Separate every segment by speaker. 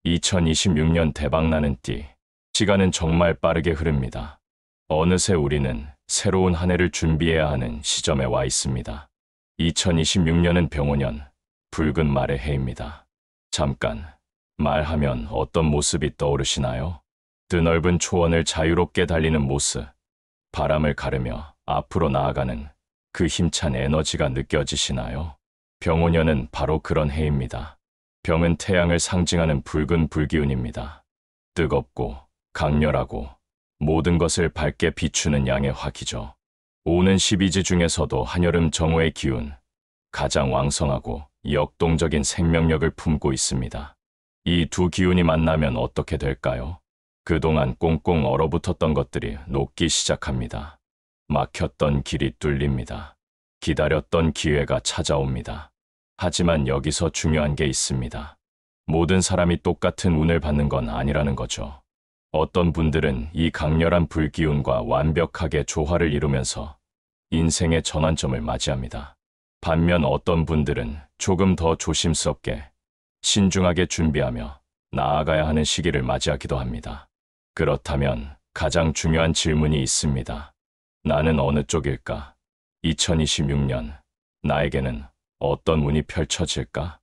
Speaker 1: 2026년 대박나는 띠. 시간은 정말 빠르게 흐릅니다. 어느새 우리는 새로운 한 해를 준비해야 하는 시점에 와 있습니다. 2026년은 병오년, 붉은 말의 해입니다. 잠깐, 말하면 어떤 모습이 떠오르시나요? 드넓은 초원을 자유롭게 달리는 모습, 바람을 가르며 앞으로 나아가는 그 힘찬 에너지가 느껴지시나요? 병오년은 바로 그런 해입니다. 병은 태양을 상징하는 붉은 불기운입니다. 뜨겁고 강렬하고 모든 것을 밝게 비추는 양의 화기죠. 오는 12지 중에서도 한여름 정오의 기운, 가장 왕성하고 역동적인 생명력을 품고 있습니다. 이 두 기운이 만나면 어떻게 될까요? 그동안 꽁꽁 얼어붙었던 것들이 녹기 시작합니다. 막혔던 길이 뚫립니다. 기다렸던 기회가 찾아옵니다. 하지만 여기서 중요한 게 있습니다. 모든 사람이 똑같은 운을 받는 건 아니라는 거죠. 어떤 분들은 이 강렬한 불기운과 완벽하게 조화를 이루면서 인생의 전환점을 맞이합니다. 반면 어떤 분들은 조금 더 조심스럽게, 신중하게 준비하며 나아가야 하는 시기를 맞이하기도 합니다. 그렇다면 가장 중요한 질문이 있습니다. 나는 어느 쪽일까? 2026년, 나에게는 어떤 운이 펼쳐질까?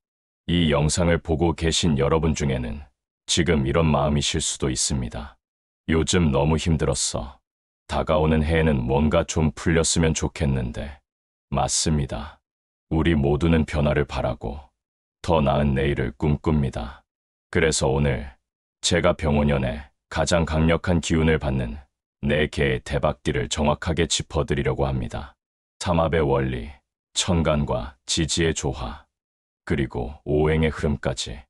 Speaker 1: 이 영상을 보고 계신 여러분 중에는 지금 이런 마음이실 수도 있습니다. 요즘 너무 힘들었어. 다가오는 해에는 뭔가 좀 풀렸으면 좋겠는데. 맞습니다. 우리 모두는 변화를 바라고 더 나은 내일을 꿈꿉니다. 그래서 오늘 제가 병오년에 가장 강력한 기운을 받는 4개의 대박띠를 정확하게 짚어드리려고 합니다. 삼합의 원리, 천간과 지지의 조화, 그리고 오행의 흐름까지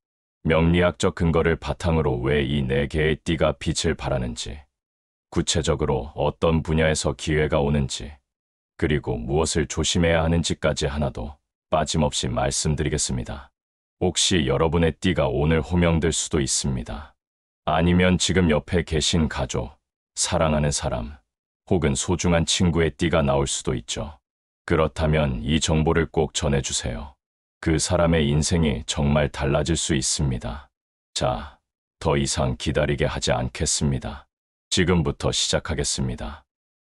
Speaker 1: 명리학적 근거를 바탕으로 왜 이 4개의 띠가 빛을 발하는지, 구체적으로 어떤 분야에서 기회가 오는지, 그리고 무엇을 조심해야 하는지까지 하나도 빠짐없이 말씀드리겠습니다. 혹시 여러분의 띠가 오늘 호명될 수도 있습니다. 아니면 지금 옆에 계신 가족, 사랑하는 사람, 혹은 소중한 친구의 띠가 나올 수도 있죠. 그렇다면 이 정보를 꼭 전해주세요. 그 사람의 인생이 정말 달라질 수 있습니다. 자, 더 이상 기다리게 하지 않겠습니다. 지금부터 시작하겠습니다.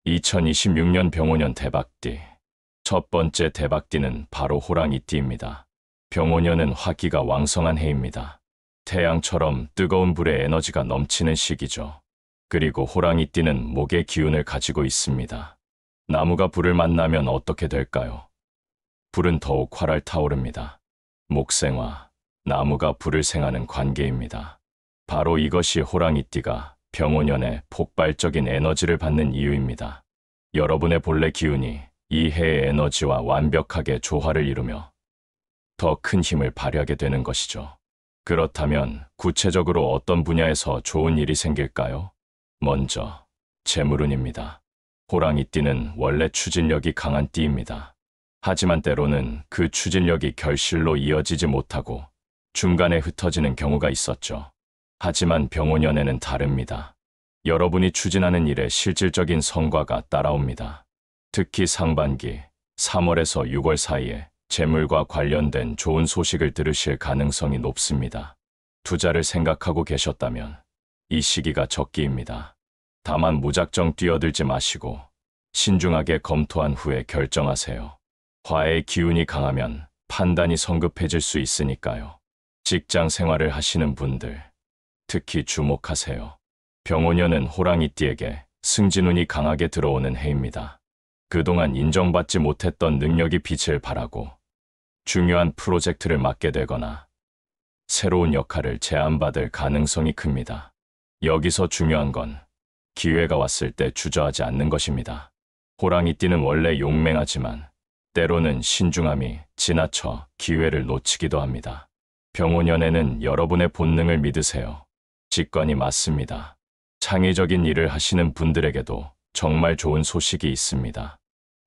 Speaker 1: 2026년 병오년 대박띠. 첫 번째 대박띠는 바로 호랑이띠입니다. 병오년은 화기가 왕성한 해입니다. 태양처럼 뜨거운 불의 에너지가 넘치는 시기죠. 그리고 호랑이띠는 목의 기운을 가지고 있습니다. 나무가 불을 만나면 어떻게 될까요? 불은 더욱 활활 타오릅니다. 목생화, 나무가 불을 생하는 관계입니다. 바로 이것이 호랑이띠가 병오년에 폭발적인 에너지를 받는 이유입니다. 여러분의 본래 기운이 이 해의 에너지와 완벽하게 조화를 이루며 더 큰 힘을 발휘하게 되는 것이죠. 그렇다면 구체적으로 어떤 분야에서 좋은 일이 생길까요? 먼저, 재물운입니다. 호랑이띠는 원래 추진력이 강한 띠입니다. 하지만 때로는 그 추진력이 결실로 이어지지 못하고 중간에 흩어지는 경우가 있었죠. 하지만 병오년에는 다릅니다. 여러분이 추진하는 일에 실질적인 성과가 따라옵니다. 특히 상반기 3월에서 6월 사이에 재물과 관련된 좋은 소식을 들으실 가능성이 높습니다. 투자를 생각하고 계셨다면 이 시기가 적기입니다. 다만 무작정 뛰어들지 마시고 신중하게 검토한 후에 결정하세요. 화의 기운이 강하면 판단이 성급해질 수 있으니까요. 직장 생활을 하시는 분들, 특히 주목하세요. 병오년은 호랑이띠에게 승진운이 강하게 들어오는 해입니다. 그동안 인정받지 못했던 능력이 빛을 발하고 중요한 프로젝트를 맡게 되거나 새로운 역할을 제안받을 가능성이 큽니다. 여기서 중요한 건 기회가 왔을 때 주저하지 않는 것입니다. 호랑이띠는 원래 용맹하지만 때로는 신중함이 지나쳐 기회를 놓치기도 합니다. 병오년에는 여러분의 본능을 믿으세요. 직관이 맞습니다. 창의적인 일을 하시는 분들에게도 정말 좋은 소식이 있습니다.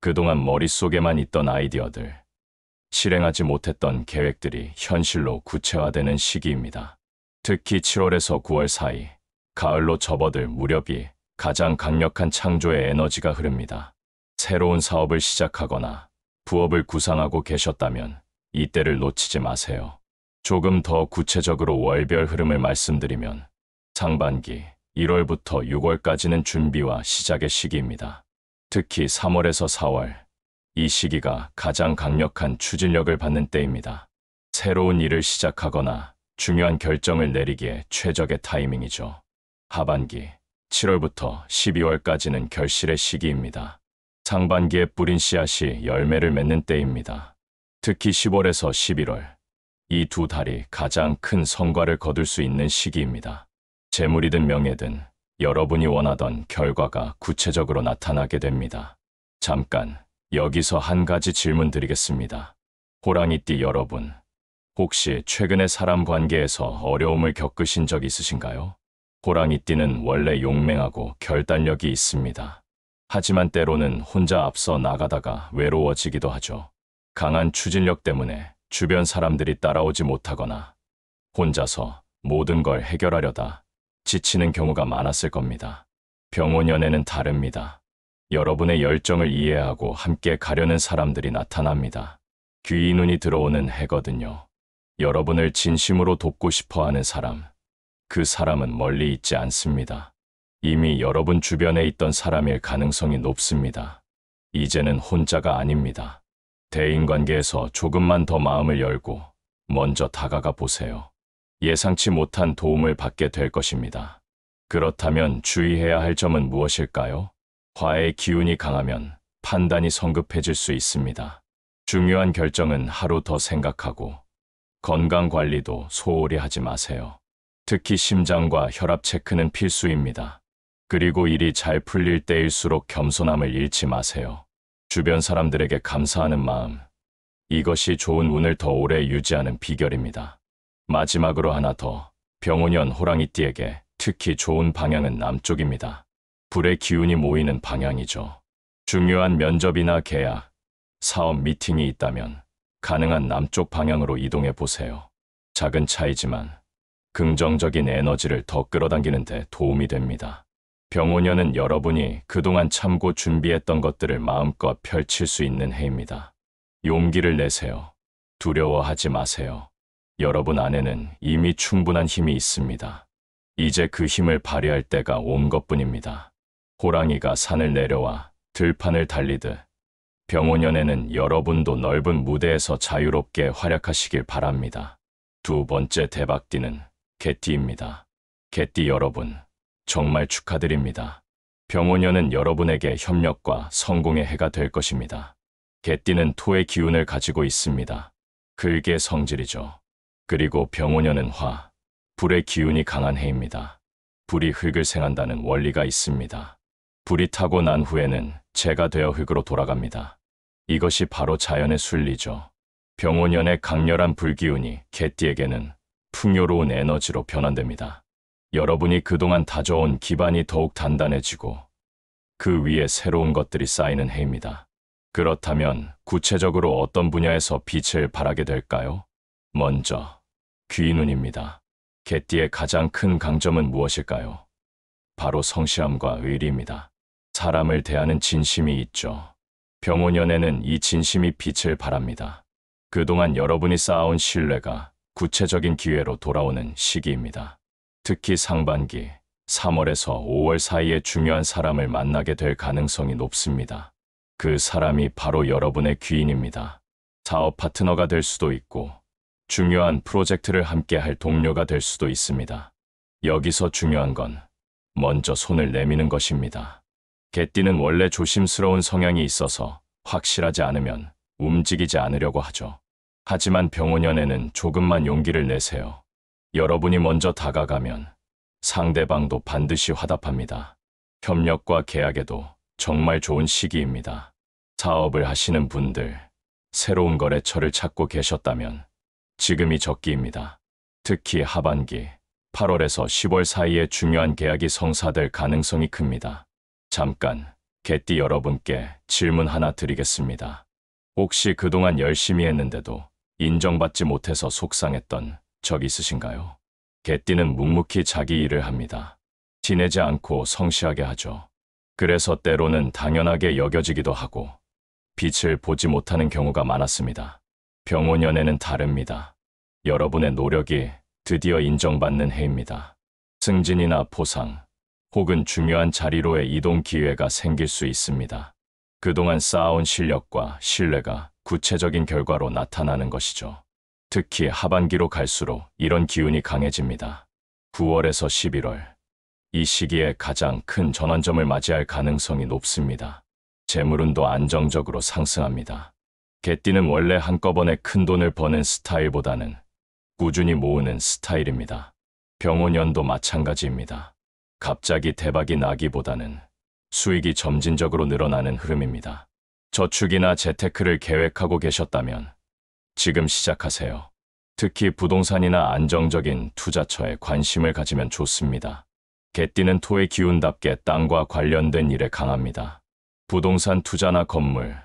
Speaker 1: 그동안 머릿속에만 있던 아이디어들, 실행하지 못했던 계획들이 현실로 구체화되는 시기입니다. 특히 7월에서 9월 사이, 가을로 접어들 무렵이 가장 강력한 창조의 에너지가 흐릅니다. 새로운 사업을 시작하거나 부업을 구상하고 계셨다면 이때를 놓치지 마세요. 조금 더 구체적으로 월별 흐름을 말씀드리면 상반기 1월부터 6월까지는 준비와 시작의 시기입니다. 특히 3월에서 4월, 이 시기가 가장 강력한 추진력을 받는 때입니다. 새로운 일을 시작하거나 중요한 결정을 내리기에 최적의 타이밍이죠. 하반기 7월부터 12월까지는 결실의 시기입니다. 상반기에 뿌린 씨앗이 열매를 맺는 때입니다. 특히 10월에서 11월, 이 두 달이 가장 큰 성과를 거둘 수 있는 시기입니다. 재물이든 명예든 여러분이 원하던 결과가 구체적으로 나타나게 됩니다. 잠깐 여기서 한 가지 질문 드리겠습니다. 호랑이띠 여러분, 혹시 최근에 사람 관계에서 어려움을 겪으신 적 있으신가요? 호랑이띠는 원래 용맹하고 결단력이 있습니다. 하지만 때로는 혼자 앞서 나가다가 외로워지기도 하죠. 강한 추진력 때문에 주변 사람들이 따라오지 못하거나 혼자서 모든 걸 해결하려다 지치는 경우가 많았을 겁니다. 병원연애는 다릅니다. 여러분의 열정을 이해하고 함께 가려는 사람들이 나타납니다. 귀 눈이 들어오는 해거든요. 여러분을 진심으로 돕고 싶어하는 사람, 그 사람은 멀리 있지 않습니다. 이미 여러분 주변에 있던 사람일 가능성이 높습니다. 이제는 혼자가 아닙니다. 대인관계에서 조금만 더 마음을 열고 먼저 다가가 보세요. 예상치 못한 도움을 받게 될 것입니다. 그렇다면 주의해야 할 점은 무엇일까요? 화의 기운이 강하면 판단이 성급해질 수 있습니다. 중요한 결정은 하루 더 생각하고 건강 관리도 소홀히 하지 마세요. 특히 심장과 혈압 체크는 필수입니다. 그리고 일이 잘 풀릴 때일수록 겸손함을 잃지 마세요. 주변 사람들에게 감사하는 마음, 이것이 좋은 운을 더 오래 유지하는 비결입니다. 마지막으로 하나 더, 병원연 호랑이띠에게 특히 좋은 방향은 남쪽입니다. 불의 기운이 모이는 방향이죠. 중요한 면접이나 계약, 사업 미팅이 있다면 가능한 남쪽 방향으로 이동해 보세요. 작은 차이지만 긍정적인 에너지를 더 끌어당기는 데 도움이 됩니다. 병원연은 여러분이 그동안 참고 준비했던 것들을 마음껏 펼칠 수 있는 해입니다. 용기를 내세요. 두려워하지 마세요. 여러분 안에는 이미 충분한 힘이 있습니다. 이제 그 힘을 발휘할 때가 온 것뿐입니다. 호랑이가 산을 내려와 들판을 달리듯 병원연에는 여러분도 넓은 무대에서 자유롭게 활약하시길 바랍니다. 두 번째 대박띠는 개띠입니다. 개띠 여러분, 정말 축하드립니다. 병원연은 여러분에게 협력과 성공의 해가 될 것입니다. 개띠는 토의 기운을 가지고 있습니다. 글의 성질이죠. 그리고 병원연은 화, 불의 기운이 강한 해입니다. 불이 흙을 생한다는 원리가 있습니다. 불이 타고 난 후에는 재가 되어 흙으로 돌아갑니다. 이것이 바로 자연의 순리죠. 병원연의 강렬한 불기운이 개띠에게는 풍요로운 에너지로 변환됩니다. 여러분이 그동안 다져온 기반이 더욱 단단해지고 그 위에 새로운 것들이 쌓이는 해입니다. 그렇다면 구체적으로 어떤 분야에서 빛을 발하게 될까요? 먼저 귀눈입니다. 개띠의 가장 큰 강점은 무엇일까요? 바로 성실함과 의리입니다. 사람을 대하는 진심이 있죠. 병원연에는 이 진심이 빛을 발합니다. 그동안 여러분이 쌓아온 신뢰가 구체적인 기회로 돌아오는 시기입니다. 특히 상반기 3월에서 5월 사이에 중요한 사람을 만나게 될 가능성이 높습니다. 그 사람이 바로 여러분의 귀인입니다. 사업 파트너가 될 수도 있고 중요한 프로젝트를 함께 할 동료가 될 수도 있습니다. 여기서 중요한 건 먼저 손을 내미는 것입니다. 개띠는 원래 조심스러운 성향이 있어서 확실하지 않으면 움직이지 않으려고 하죠. 하지만 병원연에는 조금만 용기를 내세요. 여러분이 먼저 다가가면 상대방도 반드시 화답합니다. 협력과 계약에도 정말 좋은 시기입니다. 사업을 하시는 분들, 새로운 거래처를 찾고 계셨다면 지금이 적기입니다. 특히 하반기 8월에서 10월 사이에 중요한 계약이 성사될 가능성이 큽니다. 잠깐 개띠 여러분께 질문 하나 드리겠습니다. 혹시 그동안 열심히 했는데도 인정받지 못해서 속상했던 적 있으신가요? 개띠는 묵묵히 자기 일을 합니다. 티내지 않고 성실하게 하죠. 그래서 때로는 당연하게 여겨지기도 하고 빛을 보지 못하는 경우가 많았습니다. 병원연에는 다릅니다. 여러분의 노력이 드디어 인정받는 해입니다. 승진이나 보상, 혹은 중요한 자리로의 이동 기회가 생길 수 있습니다. 그동안 쌓아온 실력과 신뢰가 구체적인 결과로 나타나는 것이죠. 특히 하반기로 갈수록 이런 기운이 강해집니다. 9월에서 11월. 이 시기에 가장 큰 전환점을 맞이할 가능성이 높습니다. 재물운도 안정적으로 상승합니다. 개띠는 원래 한꺼번에 큰 돈을 버는 스타일보다는 꾸준히 모으는 스타일입니다. 병원연도 마찬가지입니다. 갑자기 대박이 나기보다는 수익이 점진적으로 늘어나는 흐름입니다. 저축이나 재테크를 계획하고 계셨다면 지금 시작하세요. 특히 부동산이나 안정적인 투자처에 관심을 가지면 좋습니다. 개띠는 토의 기운답게 땅과 관련된 일에 강합니다. 부동산 투자나 건물,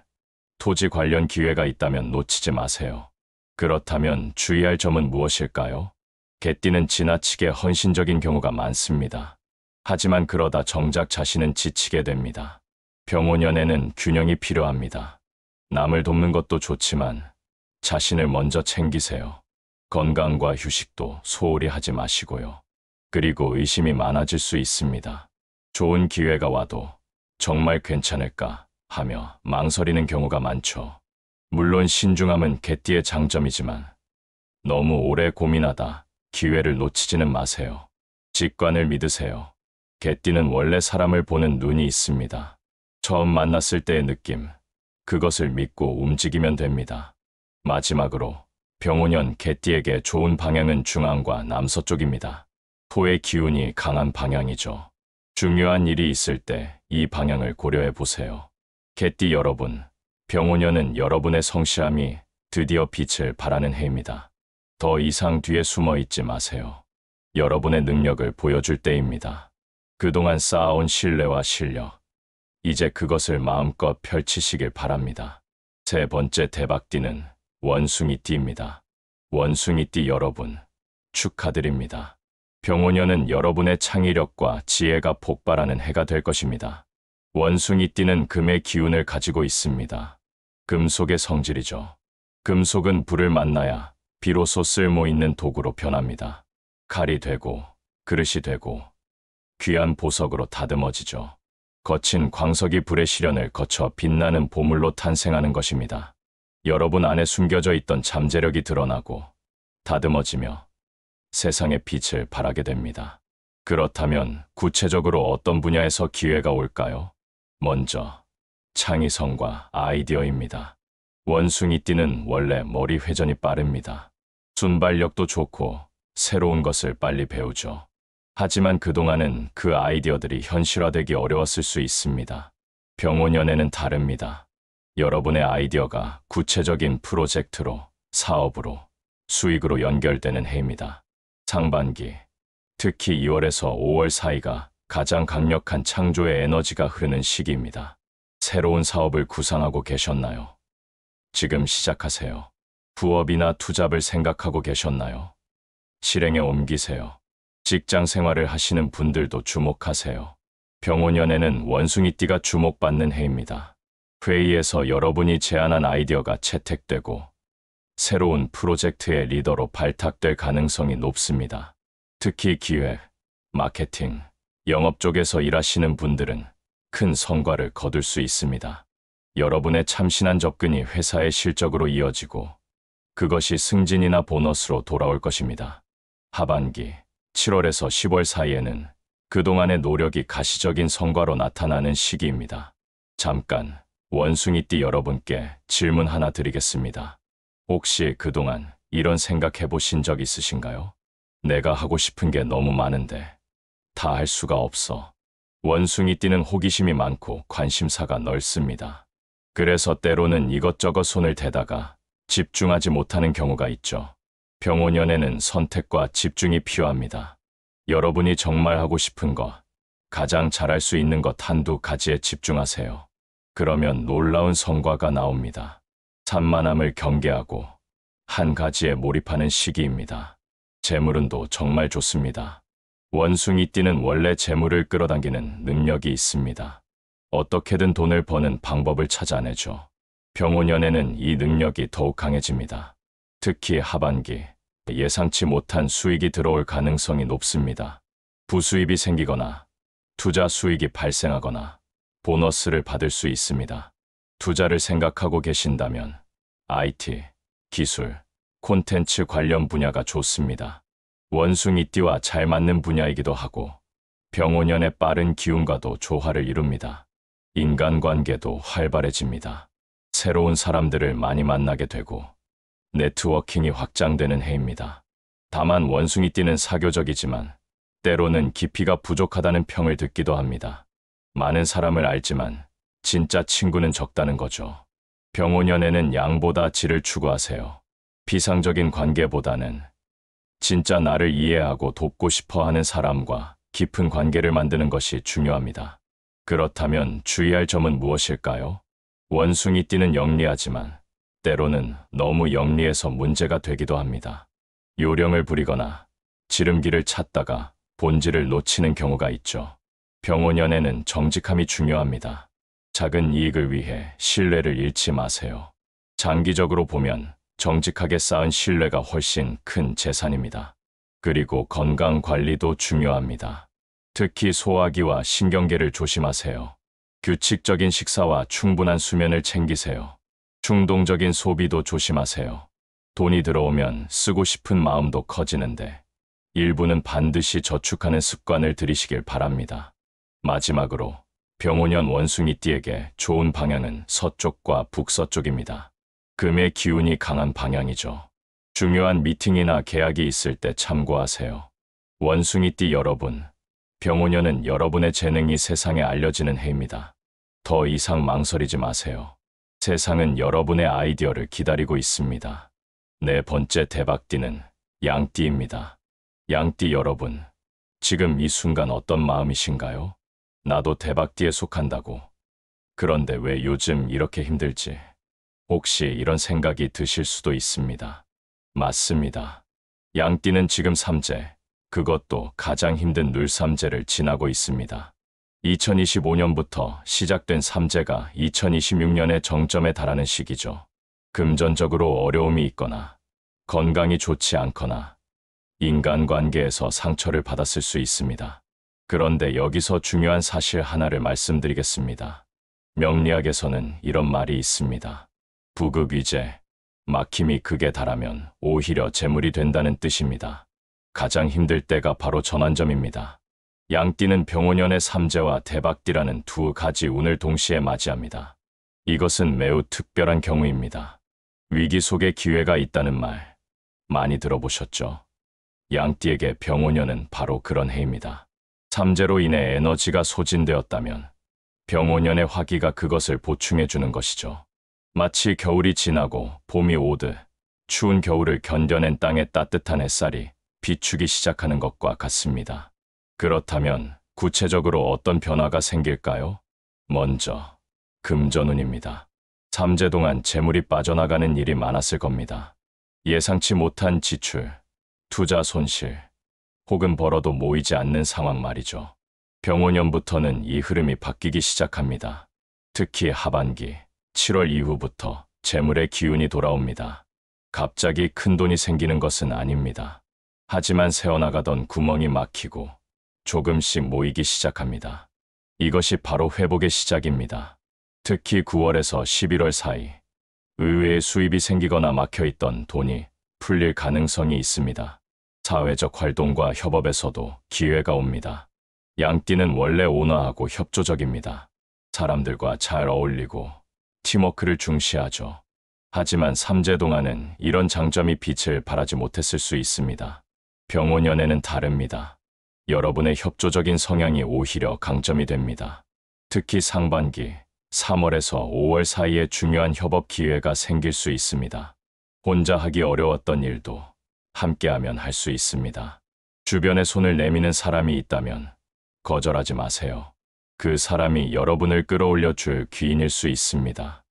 Speaker 1: 토지 관련 기회가 있다면 놓치지 마세요. 그렇다면 주의할 점은 무엇일까요? 개띠는 지나치게 헌신적인 경우가 많습니다. 하지만 그러다 정작 자신은 지치게 됩니다. 병원연에는 균형이 필요합니다. 남을 돕는 것도 좋지만 자신을 먼저 챙기세요. 건강과 휴식도 소홀히 하지 마시고요. 그리고 의심이 많아질 수 있습니다. 좋은 기회가 와도 정말 괜찮을까 하며 망설이는 경우가 많죠. 물론 신중함은 개띠의 장점이지만 너무 오래 고민하다 기회를 놓치지는 마세요. 직관을 믿으세요. 개띠는 원래 사람을 보는 눈이 있습니다. 처음 만났을 때의 느낌, 그것을 믿고 움직이면 됩니다. 마지막으로 병원연 개띠에게 좋은 방향은 중앙과 남서쪽입니다. 토의 기운이 강한 방향이죠. 중요한 일이 있을 때 이 방향을 고려해 보세요. 개띠 여러분, 병원연은 여러분의 성실함이 드디어 빛을 발하는 해입니다. 더 이상 뒤에 숨어 있지 마세요. 여러분의 능력을 보여줄 때입니다. 그동안 쌓아온 신뢰와 실력, 이제 그것을 마음껏 펼치시길 바랍니다. 세 번째 대박띠는 원숭이띠입니다. 원숭이띠 여러분, 축하드립니다. 병원연은 여러분의 창의력과 지혜가 폭발하는 해가 될 것입니다. 원숭이띠는 금의 기운을 가지고 있습니다. 금속의 성질이죠. 금속은 불을 만나야 비로소 쓸모 있는 도구로 변합니다. 칼이 되고 그릇이 되고 귀한 보석으로 다듬어지죠. 거친 광석이 불의 시련을 거쳐 빛나는 보물로 탄생하는 것입니다. 여러분 안에 숨겨져 있던 잠재력이 드러나고 다듬어지며 세상의 빛을 발하게 됩니다. 그렇다면 구체적으로 어떤 분야에서 기회가 올까요? 먼저 창의성과 아이디어입니다. 원숭이띠는 원래 머리 회전이 빠릅니다. 순발력도 좋고 새로운 것을 빨리 배우죠. 하지만 그동안은 그 아이디어들이 현실화되기 어려웠을 수 있습니다. 병원연애는 다릅니다. 여러분의 아이디어가 구체적인 프로젝트로, 사업으로, 수익으로 연결되는 해입니다. 상반기, 특히 2월에서 5월 사이가 가장 강력한 창조의 에너지가 흐르는 시기입니다. 새로운 사업을 구상하고 계셨나요? 지금 시작하세요. 부업이나 투잡을 생각하고 계셨나요? 실행에 옮기세요. 직장 생활을 하시는 분들도 주목하세요. 병원연애는 원숭이띠가 주목받는 해입니다. 회의에서 여러분이 제안한 아이디어가 채택되고 새로운 프로젝트의 리더로 발탁될 가능성이 높습니다. 특히 기획, 마케팅, 영업 쪽에서 일하시는 분들은 큰 성과를 거둘 수 있습니다. 여러분의 참신한 접근이 회사의 실적으로 이어지고 그것이 승진이나 보너스로 돌아올 것입니다. 하반기, 7월에서 10월 사이에는 그동안의 노력이 가시적인 성과로 나타나는 시기입니다. 잠깐, 원숭이띠 여러분께 질문 하나 드리겠습니다. 혹시 그동안 이런 생각해 보신 적 있으신가요? 내가 하고 싶은 게 너무 많은데 다 할 수가 없어. 원숭이띠는 호기심이 많고 관심사가 넓습니다. 그래서 때로는 이것저것 손을 대다가 집중하지 못하는 경우가 있죠. 병원연애는 선택과 집중이 필요합니다. 여러분이 정말 하고 싶은 것, 가장 잘할 수 있는 것 한두 가지에 집중하세요. 그러면 놀라운 성과가 나옵니다. 산만함을 경계하고 한 가지에 몰입하는 시기입니다. 재물운도 정말 좋습니다. 원숭이띠는 원래 재물을 끌어당기는 능력이 있습니다. 어떻게든 돈을 버는 방법을 찾아내죠. 병원연애는 이 능력이 더욱 강해집니다. 특히 하반기, 예상치 못한 수익이 들어올 가능성이 높습니다. 부수입이 생기거나 투자 수익이 발생하거나 보너스를 받을 수 있습니다. 투자를 생각하고 계신다면 IT, 기술, 콘텐츠 관련 분야가 좋습니다. 원숭이띠와 잘 맞는 분야이기도 하고 병오년의 빠른 기운과도 조화를 이룹니다. 인간관계도 활발해집니다. 새로운 사람들을 많이 만나게 되고 네트워킹이 확장되는 해입니다. 다만 원숭이띠는 사교적이지만 때로는 깊이가 부족하다는 평을 듣기도 합니다. 많은 사람을 알지만 진짜 친구는 적다는 거죠. 병오년에는 양보다 질을 추구하세요. 비상적인 관계보다는 진짜 나를 이해하고 돕고 싶어 하는 사람과 깊은 관계를 만드는 것이 중요합니다. 그렇다면 주의할 점은 무엇일까요? 원숭이띠는 영리하지만 때로는 너무 영리해서 문제가 되기도 합니다. 요령을 부리거나 지름길을 찾다가 본질을 놓치는 경우가 있죠. 병오년에는 정직함이 중요합니다. 작은 이익을 위해 신뢰를 잃지 마세요. 장기적으로 보면 정직하게 쌓은 신뢰가 훨씬 큰 재산입니다. 그리고 건강 관리도 중요합니다. 특히 소화기와 신경계를 조심하세요. 규칙적인 식사와 충분한 수면을 챙기세요. 충동적인 소비도 조심하세요. 돈이 들어오면 쓰고 싶은 마음도 커지는데 일부는 반드시 저축하는 습관을 들이시길 바랍니다. 마지막으로 병오년 원숭이띠에게 좋은 방향은 서쪽과 북서쪽입니다. 금의 기운이 강한 방향이죠. 중요한 미팅이나 계약이 있을 때 참고하세요. 원숭이띠 여러분, 병오년은 여러분의 재능이 세상에 알려지는 해입니다. 더 이상 망설이지 마세요. 세상은 여러분의 아이디어를 기다리고 있습니다. 네 번째 대박띠는 양띠입니다. 양띠 여러분, 지금 이 순간 어떤 마음이신가요? 나도 대박띠에 속한다고. 그런데 왜 요즘 이렇게 힘들지? 혹시 이런 생각이 드실 수도 있습니다. 맞습니다. 양띠는 지금 삼재, 그것도 가장 힘든 눌삼재를 지나고 있습니다. 2025년부터 시작된 삼재가 2026년의 정점에 달하는 시기죠. 금전적으로 어려움이 있거나 건강이 좋지 않거나 인간관계에서 상처를 받았을 수 있습니다. 그런데 여기서 중요한 사실 하나를 말씀드리겠습니다. 명리학에서는 이런 말이 있습니다. 부극위재, 막힘이 극에 달하면 오히려 재물이 된다는 뜻입니다. 가장 힘들 때가 바로 전환점입니다. 양띠는 병오년의 삼재와 대박띠라는 두 가지 운을 동시에 맞이합니다. 이것은 매우 특별한 경우입니다. 위기 속에 기회가 있다는 말 많이 들어보셨죠? 양띠에게 병오년은 바로 그런 해입니다. 삼재로 인해 에너지가 소진되었다면 병오년의 화기가 그것을 보충해주는 것이죠. 마치 겨울이 지나고 봄이 오듯 추운 겨울을 견뎌낸 땅의 따뜻한 햇살이 비추기 시작하는 것과 같습니다. 그렇다면 구체적으로 어떤 변화가 생길까요? 먼저 금전운입니다. 삼재 동안 재물이 빠져나가는 일이 많았을 겁니다. 예상치 못한 지출, 투자 손실, 혹은 벌어도 모이지 않는 상황 말이죠. 병오년부터는 이 흐름이 바뀌기 시작합니다. 특히 하반기, 7월 이후부터 재물의 기운이 돌아옵니다. 갑자기 큰 돈이 생기는 것은 아닙니다. 하지만 새어나가던 구멍이 막히고 조금씩 모이기 시작합니다. 이것이 바로 회복의 시작입니다. 특히 9월에서 11월 사이, 의외의 수입이 생기거나 막혀있던 돈이 풀릴 가능성이 있습니다. 사회적 활동과 협업에서도 기회가 옵니다. 양띠는 원래 온화하고 협조적입니다. 사람들과 잘 어울리고 팀워크를 중시하죠. 하지만 삼재 동안은 이런 장점이 빛을 발하지 못했을 수 있습니다. 병오년에는 다릅니다. 여러분의 협조적인 성향이 오히려 강점이 됩니다. 특히 상반기, 3월에서 5월 사이에 중요한 협업 기회가 생길 수 있습니다. 혼자 하기 어려웠던 일도 함께하면 할 수 있습니다. 주변에 손을 내미는 사람이 있다면 거절하지 마세요. 그 사람이 여러분을 끌어올려 줄 귀인일 수 있습니다.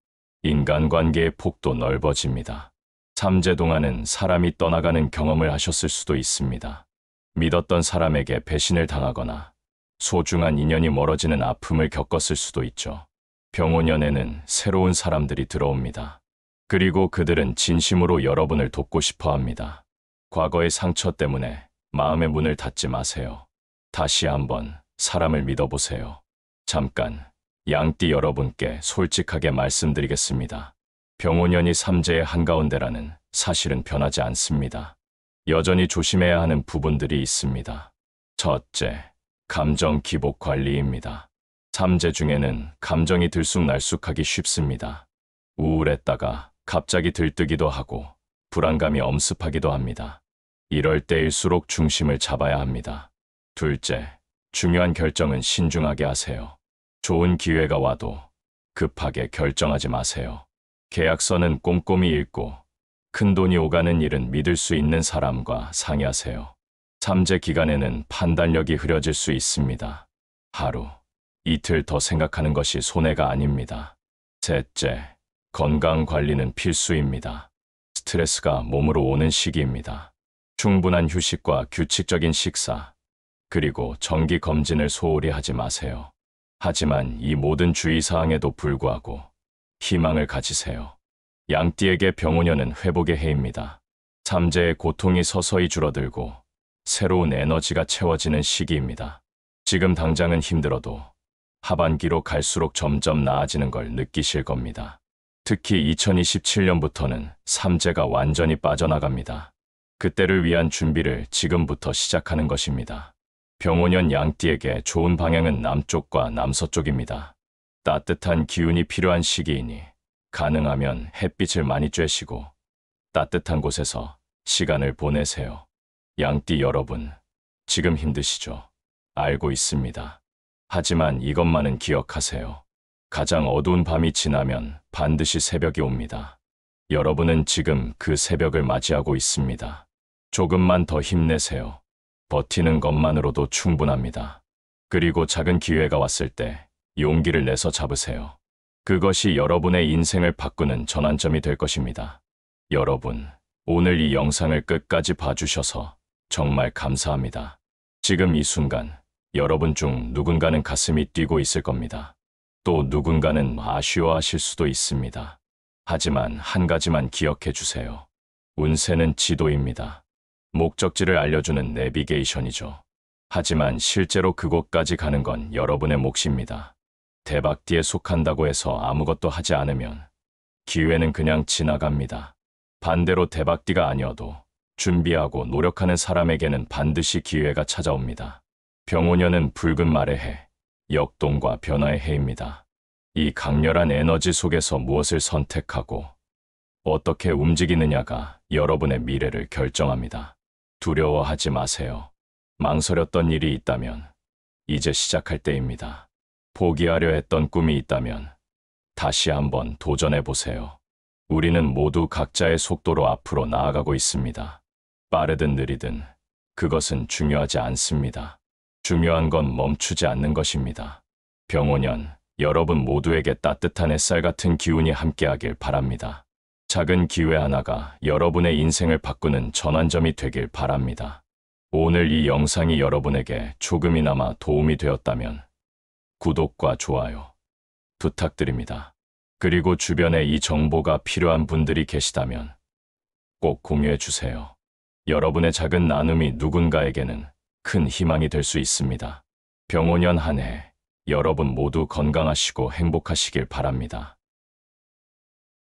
Speaker 1: 인간관계의 폭도 넓어집니다. 삼재 동안은 사람이 떠나가는 경험을 하셨을 수도 있습니다. 믿었던 사람에게 배신을 당하거나 소중한 인연이 멀어지는 아픔을 겪었을 수도 있죠. 병오년에는 새로운 사람들이 들어옵니다. 그리고 그들은 진심으로 여러분을 돕고 싶어 합니다. 과거의 상처 때문에 마음의 문을 닫지 마세요. 다시 한번 사람을 믿어보세요. 잠깐 양띠 여러분께 솔직하게 말씀드리겠습니다. 병오년이 삼재의 한가운데라는 사실은 변하지 않습니다. 여전히 조심해야 하는 부분들이 있습니다. 첫째, 감정 기복 관리입니다. 삼재 중에는 감정이 들쑥날쑥하기 쉽습니다. 우울했다가 갑자기 들뜨기도 하고 불안감이 엄습하기도 합니다. 이럴 때일수록 중심을 잡아야 합니다. 둘째, 중요한 결정은 신중하게 하세요. 좋은 기회가 와도 급하게 결정하지 마세요. 계약서는 꼼꼼히 읽고 큰돈이 오가는 일은 믿을 수 있는 사람과 상의하세요. 삼재 기간에는 판단력이 흐려질 수 있습니다. 하루, 이틀 더 생각하는 것이 손해가 아닙니다. 셋째, 건강 관리는 필수입니다. 스트레스가 몸으로 오는 시기입니다. 충분한 휴식과 규칙적인 식사, 그리고 정기 검진을 소홀히 하지 마세요. 하지만 이 모든 주의사항에도 불구하고 희망을 가지세요. 양띠에게 병오년은 회복의 해입니다. 삼재의 고통이 서서히 줄어들고 새로운 에너지가 채워지는 시기입니다. 지금 당장은 힘들어도 하반기로 갈수록 점점 나아지는 걸 느끼실 겁니다. 특히 2027년부터는 삼재가 완전히 빠져나갑니다. 그때를 위한 준비를 지금부터 시작하는 것입니다. 병오년 양띠에게 좋은 방향은 남쪽과 남서쪽입니다. 따뜻한 기운이 필요한 시기이니 가능하면 햇빛을 많이 쬐시고 따뜻한 곳에서 시간을 보내세요. 양띠 여러분, 지금 힘드시죠? 알고 있습니다. 하지만 이것만은 기억하세요. 가장 어두운 밤이 지나면 반드시 새벽이 옵니다. 여러분은 지금 그 새벽을 맞이하고 있습니다. 조금만 더 힘내세요. 버티는 것만으로도 충분합니다. 그리고 작은 기회가 왔을 때 용기를 내서 잡으세요. 그것이 여러분의 인생을 바꾸는 전환점이 될 것입니다. 여러분, 오늘 이 영상을 끝까지 봐주셔서 정말 감사합니다. 지금 이 순간 여러분 중 누군가는 가슴이 뛰고 있을 겁니다. 또 누군가는 아쉬워하실 수도 있습니다. 하지만 한 가지만 기억해 주세요. 운세는 지도입니다. 목적지를 알려주는 내비게이션이죠. 하지만 실제로 그곳까지 가는 건 여러분의 몫입니다. 대박띠에 속한다고 해서 아무것도 하지 않으면 기회는 그냥 지나갑니다. 반대로 대박띠가 아니어도 준비하고 노력하는 사람에게는 반드시 기회가 찾아옵니다. 병오년은 붉은 말의 해, 역동과 변화의 해입니다. 이 강렬한 에너지 속에서 무엇을 선택하고 어떻게 움직이느냐가 여러분의 미래를 결정합니다. 두려워하지 마세요. 망설였던 일이 있다면 이제 시작할 때입니다. 포기하려 했던 꿈이 있다면 다시 한번 도전해 보세요. 우리는 모두 각자의 속도로 앞으로 나아가고 있습니다. 빠르든 느리든 그것은 중요하지 않습니다. 중요한 건 멈추지 않는 것입니다. 병오년, 여러분 모두에게 따뜻한 햇살 같은 기운이 함께하길 바랍니다. 작은 기회 하나가 여러분의 인생을 바꾸는 전환점이 되길 바랍니다. 오늘 이 영상이 여러분에게 조금이나마 도움이 되었다면 구독과 좋아요 부탁드립니다. 그리고 주변에 이 정보가 필요한 분들이 계시다면 꼭 공유해 주세요. 여러분의 작은 나눔이 누군가에게는 큰 희망이 될 수 있습니다. 병오년 한 해 여러분 모두 건강하시고 행복하시길 바랍니다.